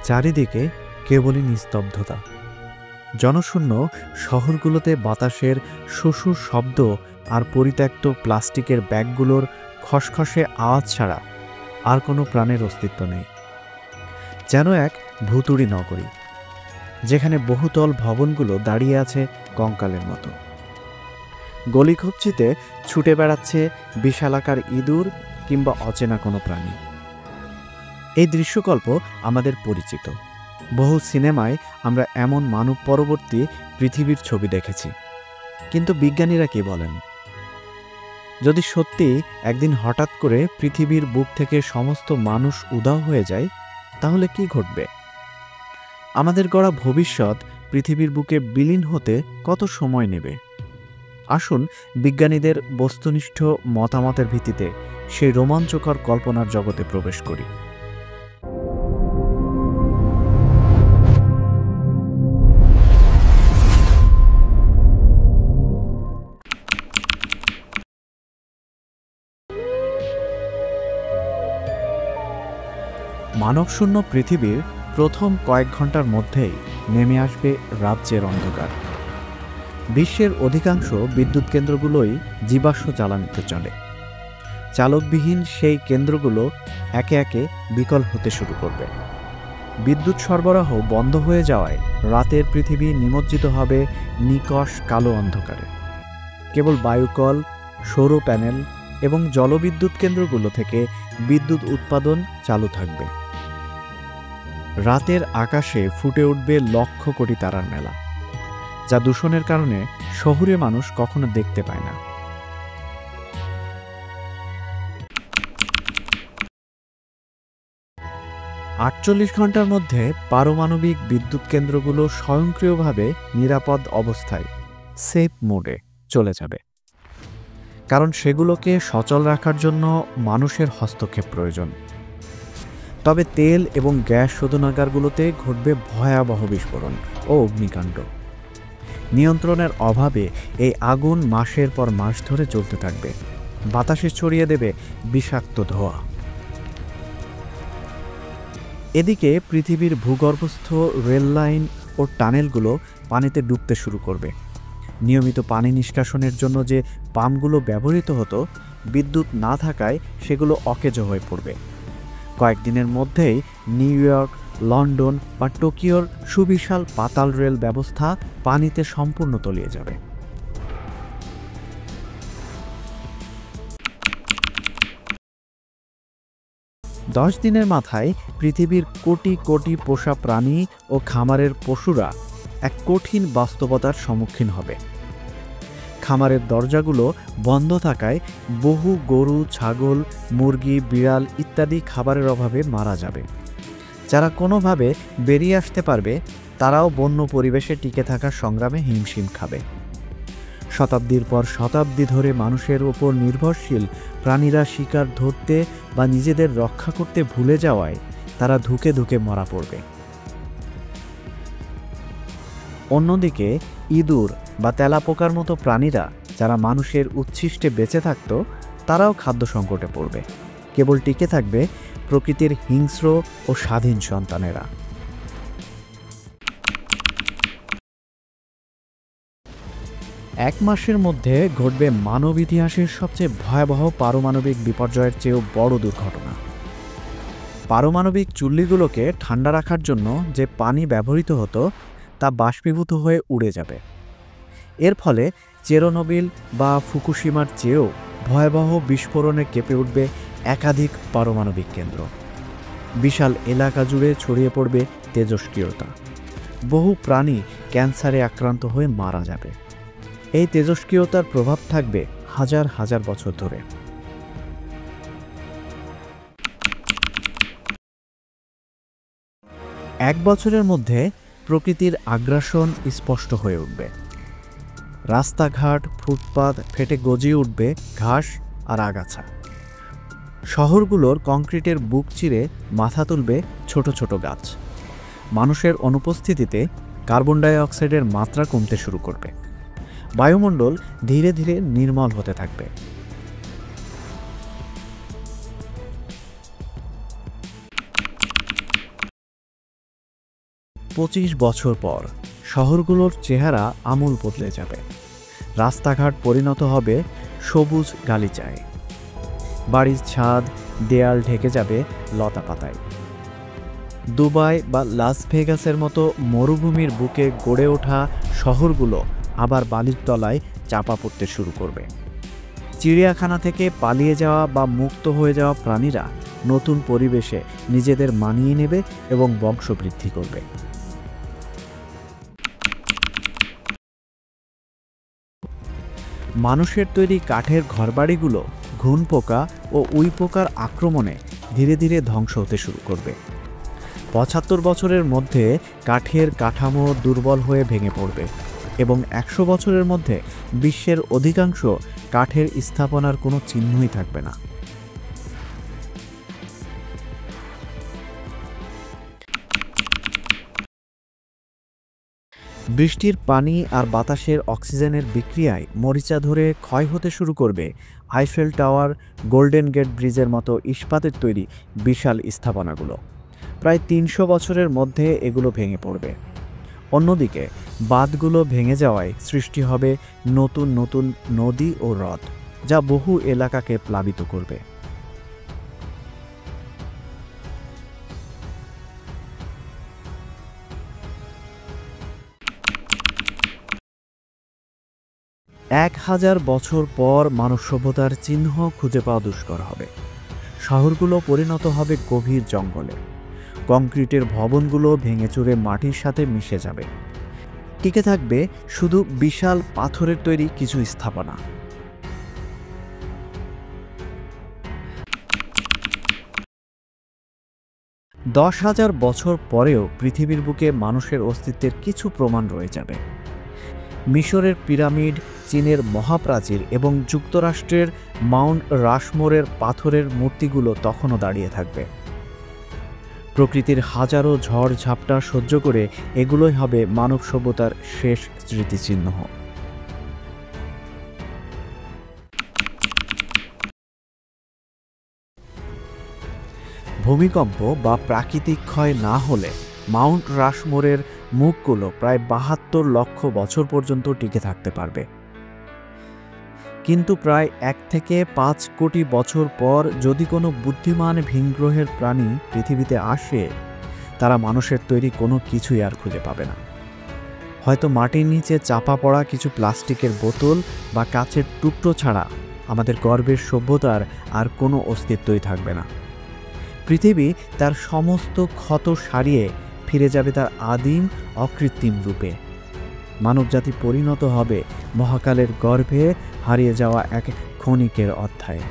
চারিদিকে কেবলই নিস্তব্ধতা। জনশূন্য শহরগুলোতে বাতাসের শোষুর শব্দ আর পরিত্যক্ত প্লাস্টিকের ব্যাগগুলোর খসখসে আওয়াজ ছাড়া আর কোনো প্রাণের অস্তিত্ব নেই। যেন এক ভুতুড়ি নগরী, যেখানে বহুতল ভবনগুলো দাঁড়িয়ে আছে কঙ্কালের মতো। গলিঘুপচিতে ছুটে বেড়াচ্ছে বিশালাকার ইঁদুর কিংবা অচেনা কোনো প্রাণী। এই দৃশ্যকল্প আমাদের পরিচিত। বহু সিনেমায় আমরা এমন মানব পরবর্তী পৃথিবীর ছবি দেখেছি। কিন্তু বিজ্ঞানীরা কি বলেন? যদি সত্যি একদিন হঠাৎ করে পৃথিবীর বুক থেকে সমস্ত মানুষ উধাও হয়ে যায়, তাহলে কি ঘটবে? আমাদের গড়া ভবিষ্যৎ পৃথিবীর বুকে বিলীন হতে কত সময় নেবে? আসুন বিজ্ঞানীদের বস্তুনিষ্ঠ মতামতের ভিত্তিতে সেই রোমাঞ্চকর কল্পনার জগতে প্রবেশ করি। মানবশূন্য পৃথিবীর প্রথম কয়েক ঘন্টার মধ্যেই নেমে আসবে রাজ্যের অন্ধকার। বিশ্বের অধিকাংশ বিদ্যুৎ কেন্দ্রগুলোই জীবাশ্ম জ্বালানিতে চলে। চালকবিহীন সেই কেন্দ্রগুলো একে একে বিকল হতে শুরু করবে। বিদ্যুৎ সরবরাহ বন্ধ হয়ে যাওয়ায় রাতের পৃথিবী নিমজ্জিত হবে নিকষ কালো অন্ধকারে। কেবল বায়ুকল, সৌর প্যানেল এবং জলবিদ্যুৎ কেন্দ্রগুলো থেকে বিদ্যুৎ উৎপাদন চালু থাকবে। রাতের আকাশে ফুটে উঠবে লক্ষ কোটি তারার মেলা, যা দূষণের কারণে শহুরে মানুষ কখনো দেখতে পায় না। আটচল্লিশ ঘন্টার মধ্যে পারমাণবিক বিদ্যুৎ কেন্দ্রগুলো স্বয়ংক্রিয়ভাবে নিরাপদ অবস্থায় সেফ মোডে চলে যাবে, কারণ সেগুলোকে সচল রাখার জন্য মানুষের হস্তক্ষেপ প্রয়োজন। তবে তেল এবং গ্যাস শোধনাগারগুলোতে ঘটবে ভয়াবহ বিস্ফোরণ ও অগ্নিকাণ্ড। নিয়ন্ত্রণের অভাবে এই আগুন মাসের পর মাস ধরে চলতে থাকবে, বাতাসে ছড়িয়ে দেবে বিষাক্ত ধোঁয়া। এদিকে পৃথিবীর ভূগর্ভস্থ রেল লাইন ও টানেলগুলো পানিতে ডুবতে শুরু করবে। নিয়মিত পানি নিষ্কাশনের জন্য যে পাম্পগুলো ব্যবহৃত হতো, বিদ্যুৎ না থাকায় সেগুলো অকেজো হয়ে পড়বে। কয়েকদিনের মধ্যেই নিউ ইয়র্ক, লন্ডন বা টোকিওর সুবিশাল পাতাল রেল ব্যবস্থা পানিতে সম্পূর্ণ তলিয়ে যাবে। দশ দিনের মাথায় পৃথিবীর কোটি কোটি পোষা প্রাণী ও খামারের পশুরা এক কঠিন বাস্তবতার সম্মুখীন হবে। খামারের দরজাগুলো বন্ধ থাকায় বহু গরু, ছাগল, মুরগি, বিড়াল ইত্যাদি খাবারের অভাবে মারা যাবে। যারা কোনোভাবে বেরিয়ে আসতে পারবে, তারাও বন্য পরিবেশে টিকে থাকার সংগ্রামে হিমশিম খাবে। শতাব্দীর পর শতাব্দী ধরে মানুষের ওপর নির্ভরশীল প্রাণীরা শিকার ধরতে বা নিজেদের রক্ষা করতে ভুলে যাওয়ায় তারা ধুকে ধুকে মরা পড়বে। অন্যদিকে ইঁদুর বা তেলাপোকার মতো প্রাণীরা, যারা মানুষের উচ্ছিষ্টে বেঁচে থাকত, তারাও খাদ্য সংকটে পড়বে। কেবল টিকে থাকবে প্রকৃতির হিংস্র ও স্বাধীন সন্তানেরা। এক মাসের মধ্যে ঘটবে মানব ইতিহাসের সবচেয়ে ভয়াবহ পারমাণবিক বিপর্যয়ের চেয়েও বড় দুর্ঘটনা। পারমাণবিক চুল্লিগুলোকে ঠান্ডা রাখার জন্য যে পানি ব্যবহৃত হতো, তা বাষ্পীভূত হয়ে উড়ে যাবে। এর ফলে চেরনোবিল বা ফুকুশিমার চেয়েও ভয়াবহ বিস্ফোরণে কেঁপে উঠবে একাধিক পারমাণবিক কেন্দ্র। বিশাল এলাকা জুড়ে ছড়িয়ে পড়বে তেজস্ক্রিয়তা। বহু প্রাণী ক্যান্সারে আক্রান্ত হয়ে মারা যাবে। এই তেজস্ক্রিয়তার প্রভাব থাকবে হাজার হাজার বছর ধরে। এক বছরের মধ্যে প্রকৃতির আগ্রাসন স্পষ্ট হয়ে উঠবে। রাস্তাঘাট, ফুটপাত ফেটে গজিয়ে উঠবে ঘাস আর আগাছা। শহরগুলোর কংক্রিটের বুক চিরে মাথা তুলবে ছোট ছোট গাছ। মানুষের অনুপস্থিতিতে কার্বন ডাই অক্সাইডের মাত্রা কমতে শুরু করবে। বায়ুমণ্ডল ধীরে ধীরে নির্মল হতে থাকবে। 25 বছর পর শহরগুলোর চেহারা আমূল বদলে যাবে। রাস্তাঘাট পরিণত হবে সবুজ গালিচায়, বাড়ির ছাদ দেয়াল ঢেকে যাবে লতাপাতায়। দুবাই বা লাস ভেগাসের মতো মরুভূমির বুকে গড়ে ওঠা শহরগুলো আবার বালির তলায় চাপা পড়তে শুরু করবে। চিড়িয়াখানা থেকে পালিয়ে যাওয়া বা মুক্ত হয়ে যাওয়া প্রাণীরা নতুন পরিবেশে নিজেদের মানিয়ে নেবে এবং বংশবৃদ্ধি করবে। মানুষের তৈরি কাঠের ঘরবাড়িগুলো ঘুনপোকা ও উইপোকার আক্রমণে ধীরে ধীরে ধ্বংস হতে শুরু করবে। 75 বছরের মধ্যে কাঠের কাঠামো দুর্বল হয়ে ভেঙে পড়বে এবং 100 বছরের মধ্যে বিশ্বের অধিকাংশ কাঠের স্থাপনার কোনো চিহ্নই থাকবে না। বৃষ্টির পানি আর বাতাসের অক্সিজেনের বিক্রিয়ায় মরিচা ধরে ক্ষয় হতে শুরু করবে আইফেল টাওয়ার, গোল্ডেন গেট ব্রিজের মতো ইস্পাতের তৈরি বিশাল স্থাপনাগুলো। প্রায় 300 বছরের মধ্যে এগুলো ভেঙে পড়বে। অন্যদিকে বাঁধগুলো ভেঙে যাওয়ায় সৃষ্টি হবে নতুন নতুন নদী ও হ্রদ, যা বহু এলাকাকে প্লাবিত করবে। এক 1000 বছর পর মানব সভ্যতার চিহ্ন খুঁজে পাওয়া দুষ্কর হবে। শহরগুলো পরিণত হবে গভীর জঙ্গলে। কংক্রিটের ভবনগুলো ভেঙে চুরে মাটির সাথে মিশে যাবে। টিকে থাকবে শুধু বিশাল পাথরের তৈরি কিছু স্থাপনা। দশ 1000 বছর পরেও পৃথিবীর বুকে মানুষের অস্তিত্বের কিছু প্রমাণ রয়ে যাবে। মিশরের পিরামিড, চীনের মহাপ্রাচীর এবং যুক্তরাষ্ট্রের মাউন্ট রাশমোরের পাথরের মূর্তিগুলো তখনও দাঁড়িয়ে থাকবে। প্রকৃতির হাজারো ঝড় ঝাপটা সহ্য করে এগুলোই হবে মানব সভ্যতার শেষ স্মৃতিচিহ্ন। ভূমিকম্প বা প্রাকৃতিক ক্ষয় না হলে মাউন্ট রাশমোরের মুখগুলো প্রায় 72 লক্ষ বছর পর্যন্ত টিকে থাকতে পারবে। কিন্তু প্রায় 1 থেকে 5 কোটি বছর পর যদি কোনো বুদ্ধিমান ভিনগ্রহের প্রাণী পৃথিবীতে আসে, তারা মানুষের তৈরি কোনো কিছুই আর খুঁজে পাবে না। হয়তো মাটির নিচে চাপা পড়া কিছু প্লাস্টিকের বোতল বা কাচের টুকরো ছাড়া আমাদের গর্বের সভ্যতার আর কোনো অস্তিত্বই থাকবে না। পৃথিবী তার সমস্ত ক্ষত সারিয়ে ফিরে যাবে তার আদিম অকৃত্রিম রূপে। মানবজাতি পরিণত হবে মহাকালের গর্ভে হারিয়ে যাওয়া এক ক্ষণিকের অধ্যায়ে।